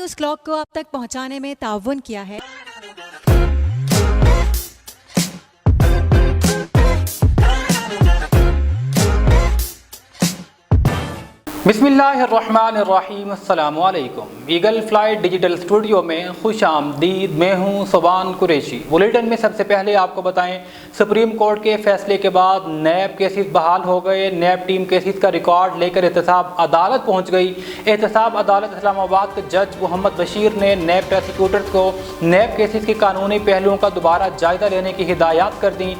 इस क्लॉक को आप तक पहुंचाने में ताउन किया है। बिस्मिल्लाहिर्रहमानिर्रहीम, अस्सलामु अलैकुम। ईगल फ्लाइट डिजिटल स्टूडियो में खुश आमदीद। मैं हूँ सुबान कुरैशी। बुलेटिन में सबसे पहले आपको बताएं, सुप्रीम कोर्ट के फैसले के बाद नैब केसेस बहाल हो गए। नैब टीम केसेस का रिकॉर्ड लेकर एहतसाब अदालत पहुँच गई। एहतसाब अदालत इस्लामाबाद के जज मोहम्मद बशीर ने नैब प्रोसिक्यूटर्स को नैब केसेस के कानूनी पहलुओं का दोबारा जायजा लेने की हिदायत कर दी।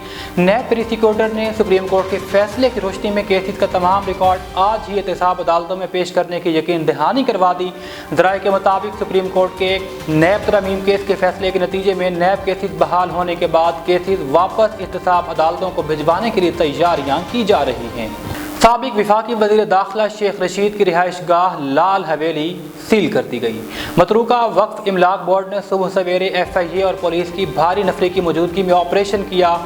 नैब प्रोसिक्यूटर ने सुप्रीम कोर्ट के फैसले की रोशनी में केसेस का तमाम रिकॉर्ड आज ही एहतसाब अदालतों में पेश करने की यकीन दहानी करवा दी। ज़राए के मुताबिक सुप्रीम कोर्ट के नैब तरमीम केस के फैसले के नतीजे में नैब केसेस बहाल होने के बाद केसेस वापस एहतसाब अदालतों को भिजवाने के लिए तैयारियां की जा रही हैं। साबिक वफाकी वज़ीर दाखिला शेख रशीद की रिहाइश गाह लाल हवेली सील कर दी गई। मतरूका वक्फ इमलाक बोर्ड ने सुबह सवेरे FIA और पुलिस की भारी नफरी की मौजूदगी में ऑपरेशन किया।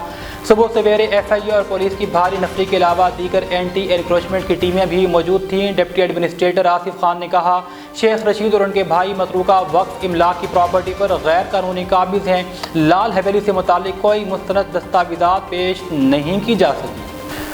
सुबह सवेरे FIA और पुलिस की भारी नफरी के अलावा दीगर एंटी एनक्रोचमेंट की टीमें भी मौजूद थीं। डिप्टी एडमिनिस्ट्रेटर आसिफ खान ने कहा, शेख रशीद और उनके भाई मतरूका वक्फ इमलाक की प्रॉपर्टी पर गैर कानूनी काबिज हैं। लाल हवेली से मुतालिक कोई मुस्तनद दस्तावेज़ात पेश नहीं की जा सकी।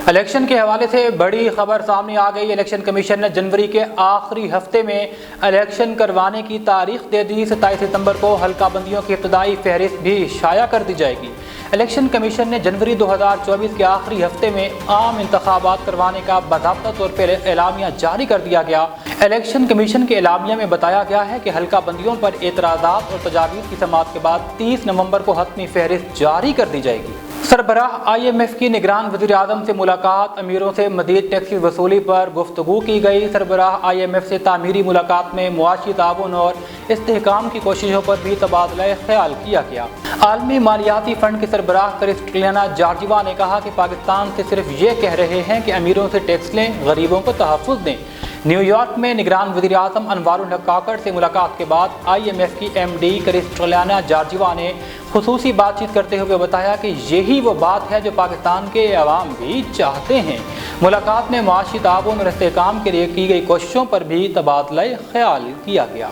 इलेक्शन के हवाले से बड़ी खबर सामने आ गई। इलेक्शन कमीशन ने जनवरी के आखिरी हफ्ते में इलेक्शन करवाने की तारीख दे दी। 27 सितंबर को हल्का बंदियों की इब्तदाई फहरिस्त भी शाया कर दी जाएगी। इलेक्शन कमीशन ने जनवरी 2024 के आखिरी हफ्ते में आम इंतखाबात करवाने का बाज़ाब्ता तौर पर एलामिया जारी कर दिया गया। इलेक्शन कमीशन के एलामिया में बताया गया है कि हल्का बंदियों पर एतराज़ात और तजावीज़ की समाअत के बाद 30 नवंबर को हतमी फहरिस्त जारी कर दी जाएगी। सरबराह IMF की निगरान वज़ीर आज़म से मुलाकात। अमीरों से मज़ीद टैक्स की वसूली पर गुफ्तगू की गई। सरबराह IMF से तामीरी मुलाकात में मुआशी ताउन और इस्तेहकाम की कोशिशों पर भी तबादला ख्याल किया गया। आलमी मालियाती फ़ंड के सरबराह क्रिस्टलियाना जॉर्जिवा ने कहा कि पाकिस्तान से सिर्फ ये कह रहे हैं कि अमीरों से टैक्स लें, गरीबों को तहफ़्फ़ुज़ दें। न्यूयॉर्क में निगरान वज़ीर आज़म अनवारुल हक काकड़ से मुलाकात के बाद IMF की MD क्रिस्टलियाना जॉर्जिवा ने खुसूसी बातचीत करते हुए बताया कि यही वो बात है जो पाकिस्तान के अवाम भी चाहते हैं। मुलाकात में मुआशी ताउन और इस्तेहकाम के लिए की गई कोशिशों पर भी तबादला ख्याल किया गया।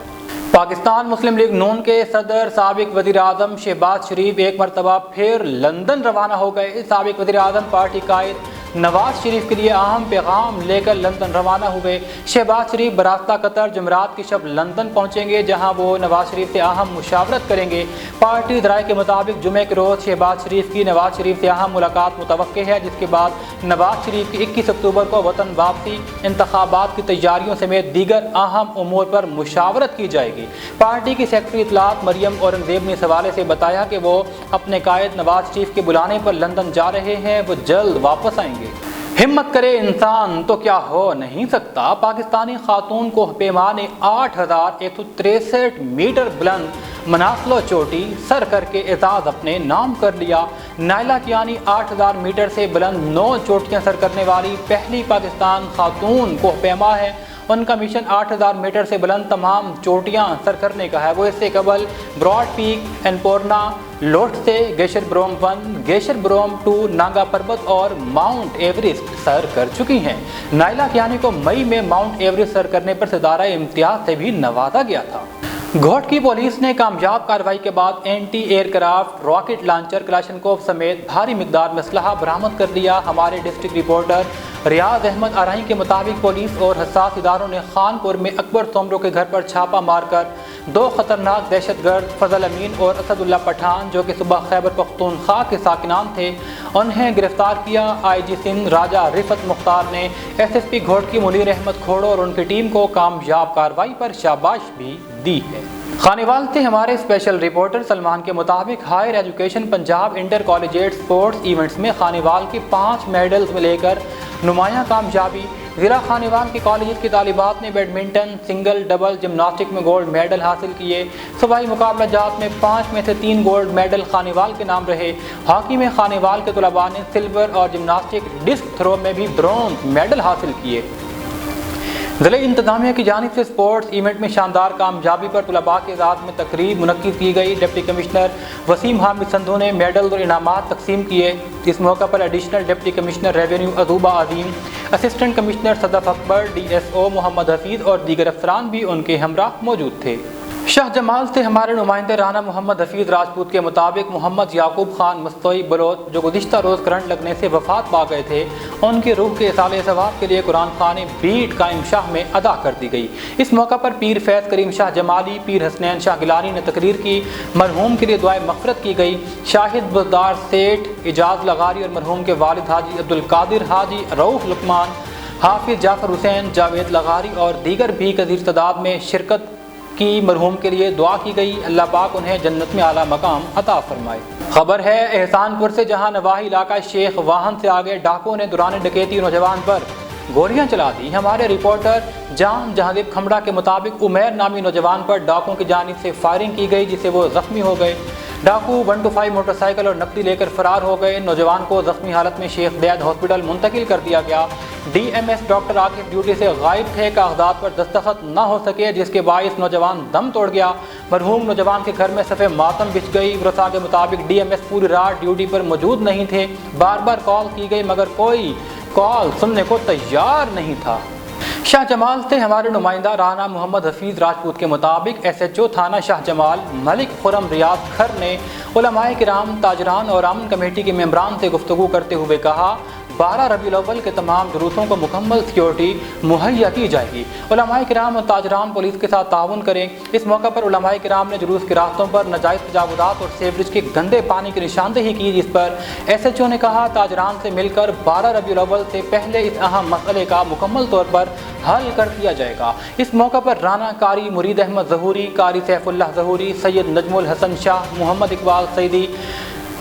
पाकिस्तान मुस्लिम लीग नून के सदर साबिक वज़ीर आज़म शहबाज शरीफ एक मरतबा फिर लंदन रवाना हो गए। साबिक वज़ीर आज़म पार्टी कायद नवाज शरीफ के लिए अहम पैगाम लेकर लंदन रवाना हुए। शहबाज शरीफ बरास्ता कतर जुमरात की शब लंदन पहुंचेंगे, जहां वो नवाज शरीफ से अहम मुशावरत करेंगे। पार्टी ज़राए के मुताबिक जुमे के रोज़ शहबाज शरीफ की नवाज शरीफ से अहम मुलाकात मुतवक्के है, जिसके बाद नवाज शरीफ की 21 अक्टूबर को वतन वापसी, इंतखाबात की तैयारियों समेत दीगर अहम उमूर पर मुशावरत की जाएगी। पार्टी की सेक्रेटरी इत्तलात मरियम औरंगज़ेब ने इस हवाले से बताया कि वो अपने कायद नवाज शरीफ के बुलाने पर लंदन जा रहे हैं, वो जल्द वापस आएंगे। हिम्मत करे इंसान तो क्या हो नहीं सकता। पाकिस्तानी खातून को पैमा ने 8163 मीटर बुलंद मनासलो चोटी सर करके एजाज़ अपने नाम कर लिया। नायला कियानी 8000 मीटर से बुलंद 9 चोटियां सर करने वाली पहली पाकिस्तान खातून को पैमा है। उनका मिशन 8000 मीटर से बुलंद तमाम चोटियां सर करने का है। वो इससे कबल ब्रॉड पीक, एनपोर्ना, लोटसे, गेशर ब्रोम 1, गेशर ब्रोम 2, नागा पर्वत और माउंट एवरेस्ट सर कर चुकी हैं। नायला कियानी को मई में माउंट एवरेस्ट सर करने पर सितारा इम्तियाज से भी नवाजा गया था। घोट की पुलिस ने कामयाब कार्रवाई के बाद एंटी एयरक्राफ्ट रॉकेट लॉन्चर कलाशनकोव समेत भारी मिकदार में असलहा बरामद कर लिया। हमारे डिस्ट्रिक्ट रिपोर्टर रियाज अहमद आरही के मुताबिक पुलिस और हसास इदारों ने खानपुर में अकबर तोमरो के घर पर छापा मारकर 2 खतरनाक दहशतगर्द फजल अमीन और असदुल्ला पठान, जो कि सुबह खैबर पख्तूनख्वा के साकिनान थे, उन्हें गिरफ्तार किया। IG सिंध राजा रिफत मुख्तार ने SSP घोट की मुनीर अहमद खोड़ो और उनकी टीम को कामयाब कार्रवाई पर शाबाश भी दी है। खानेवाल से हमारे स्पेशल रिपोर्टर सलमान के मुताबिक higher education Punjab inter collegiate sports events में खानेवाल के 5 मेडल्स में लेकर नुमायां कामयाबी। ज़िला खानेवाल के कॉलेज की तालिबात ने बैडमिंटन, सिंगल, डबल, जिम्नास्टिक में गोल्ड मेडल हासिल किए। सूबाई मुकाबला जात में 5 में से 3 गोल्ड मेडल खानेवाल के नाम रहे। हॉकी में खानेवाल के तलबा ने सिल्वर और जिम्नास्टिक डिस्क थ्रो में भी ब्रॉन्ज मेडल हासिल किए। ज़िले इंतज़ामिया की जानिब से स्पोर्ट्स इवेंट में शानदार कामयाबी पर तलबा के एजाज़ में तकरीब मुनक्किद की गई। डिप्टी कमिश्नर वसीम हामिद संधू ने मेडल और इनामात तकसीम किए। इस मौका पर additional deputy commissioner revenue Ajuba Azeem, assistant commissioner Sadaf Akbar, DSO Mohammad Hafeez और दीगर अफसरान भी उनके हमरा मौजूद थे। शाह जमाल से हमारे नुमाइंदे राना मोहम्मद हफीज़ राजपूत के मुताबिक मोहम्मद याकूब खान मुस्तोई बलोच जो गुज़िश्ता रोज़ करंट लगने से वफ़ात पा गए थे, उनकी रूह के इसाले सवाब के लिए कुरान ख़ानी बीट कायम शाह में अदा कर दी गई। इस मौका पर पीर फैज़ करीम शाह जमाली, पीर हसनैन शाह गिलानी ने तकरीर की। मरहूम के लिए दुआए मग़फ़िरत की गई। शाहिद बुज़दार सेठ, इजाज़ लगारी और मरहूम के वालिद हाजी अब्दुल कादिर, हाजी रऊफ़ लुकमान, हाफिज़ जाफ़र हुसैन, जावेद लगारी और दीगर भी कसीर तादाद में शिरकत की मरहूम के लिए दुआ की गई। अल्लाह पाक उन्हें जन्नत में आला मकाम अता फरमाए। खबर है एहसानपुर से, जहां नवाही इलाका शेख वाहन से आगे डाकुओं ने दौरान डकैती नौजवान पर गोलियां चला दी। हमारे रिपोर्टर जान जहांगीर खमड़ा के मुताबिक उमैर नामी नौजवान पर डाकुओं की जानिब से फायरिंग की गई, जिससे वो जख्मी हो गए। डाकू 125 मोटरसाइकिल और नकदी लेकर फरार हो गए। नौजवान को जख्मी हालत में शेख ज़ैद हॉस्पिटल मुंतकिल कर दिया गया। DMS डॉक्टर आकिब ड्यूटी से गायब थे, कागजात पर दस्तखत न हो सके, जिसके बायस नौजवान दम तोड़ गया। मरहूम नौजवान के घर में सफ़े मातम बिछ गई। वरसा के मुताबिक DMS पूरी रात ड्यूटी पर मौजूद नहीं थे। बार बार कॉल की गई मगर कोई कॉल सुनने को तैयार नहीं था। शाह जमाल से हमारे नुमाइंदा राना मोहम्मद हफीज़ राजपूत के मुताबिक SHO थाना शाह जमाल मलिक खुरम रियाज खर ने उलमाए किराम, ताजरान और अमन कमेटी के मेंबरान से गुफ्तगू करते हुए कहा, 12 रबीउल अव्वल के तमाम जुलूसों को मुकम्मल सिक्योरिटी मुहैया की जाएगी। उलमाए किराम और ताजरान पुलिस के साथ ताउन करें। इस मौका पर उलमाए किराम ने जुलूस के रास्तों पर नाजायज़ तजावुज़ात और सेवरेज के गंदे पानी की निशानदेही की, जिस पर SHO ने कहा ताजरान से मिलकर 12 रबीउल अव्वल से पहले इस अहम मसले का मुकम्मल तौर पर हल कर दिया जाएगा। इस मौका पर राना कारी मुरीद अहमद ज़हूरी, कारी सैफुल्लाह ज़हूरी, सैयद नजमुल हसन शाह, मोहम्मद इकबाल सईदी,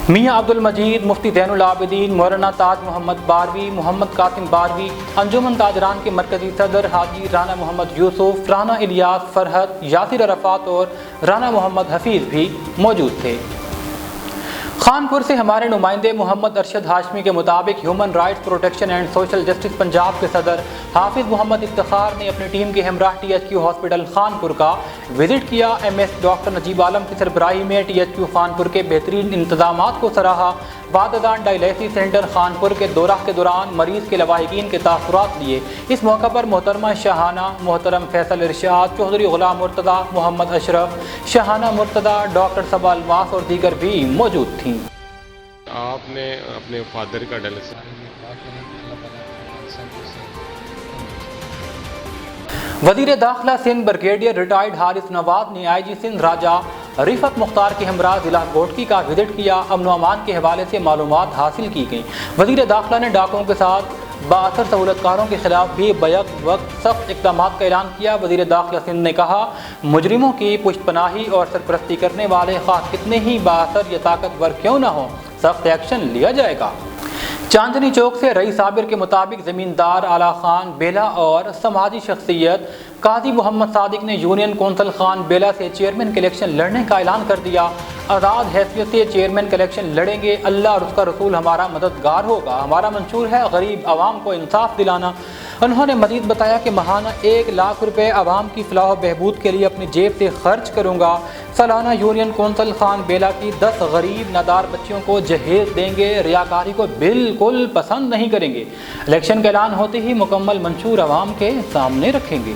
मियाँ अब्दुल मजीद, मुफ्ती ज़ैनुल आबिदीन, मौलाना ताज मोहम्मद बारवी, मोहम्मद कासिम बारवी, अंजुमन ताजरान के मरकज़ी सदर हाजी राना मोहम्मद यूसुफ, राना इलियास, फरहत, यासिर अरफात और राना मोहम्मद हफीज़ भी मौजूद थे। खानपुर से हमारे नुमाइंदे मोहम्मद अरशद हाशमी के मुताबिक human rights protection and social justice Punjab के सदर हाफिज़ मोहम्मद इफ्तिखार ने अपनी टीम के हमराह THQ हॉस्पिटल खानपुर का विजिट किया। MS डॉक्टर नजीब आलम की सरबराही में THQ खानपुर के बेहतरीन इंतजामात को सराहा। बाददान डायलिसिस सेंटर खानपुर के दौरा के दौरान मरीज़ के लवाहिकीन के तासुरात लिए। इस मौका पर मोहतरमा शाहाना, मोहतरम फैसल इरशाद, चौधरी गुलाम मुर्तदा, मोहम्मद अशरफ, शाहाना मुर्तदा, डॉक्टर सबा अलमास और दीगर भी मौजूद थीं। आपने अपने फादर का डायलिसिस वज़ीर दाखिला सिंध ब्रिगेडियर रिटायर्ड हारिस नवाज ने IG सिंध राजा रिफत मुख्तार के हमरा ज़िला कोटकी का विजिट किया। अमन व अमान के हवाले से मालूमात हासिल की गई। वज़ीर दाखिला ने डाकुओं के साथ बाअसर सहूलतकारों के खिलाफ भी बैक वक्त सख्त इक़दाम का ऐलान किया। वज़ीर दाखिला सिंध ने कहा, मुजरिमों की पुष्टपनाही और सरपरस्ती करने वाले ख़ास कितने ही बाअसर या ताकतवर क्यों न हो, सख्त एक्शन लिया जाएगा। चांदनी चौक से रईस साबिर के मुताबिक ज़मींदार आला खान बेला और समाजी शख्सियत काजी मोहम्मद सादिक ने यूनियन कौंसल खान बेला से चेयरमैन के इलेक्शन लड़ने का ऐलान कर दिया। आज़ाद हैसियत से चेयरमैन का इलेक्शन लड़ेंगे, अल्लाह और उसका रसूल हमारा मददगार होगा। हमारा मंशूर है गरीब आवाम को इंसाफ दिलाना। उन्होंने मजीद बताया कि माहाना 1 लाख रुपए आवाम की फलाह बहबूद के लिए अपनी जेब से खर्च करूँगा। सालाना यूनियन कौंसल खान बेला की 10 गरीब नादार बच्चियों को जहेज देंगे। रियाकारी को बिल्कुल पसंद नहीं करेंगे। इलेक्शन का ऐलान होते ही मुकम्मल मंशूर आवाम के सामने रखेंगे।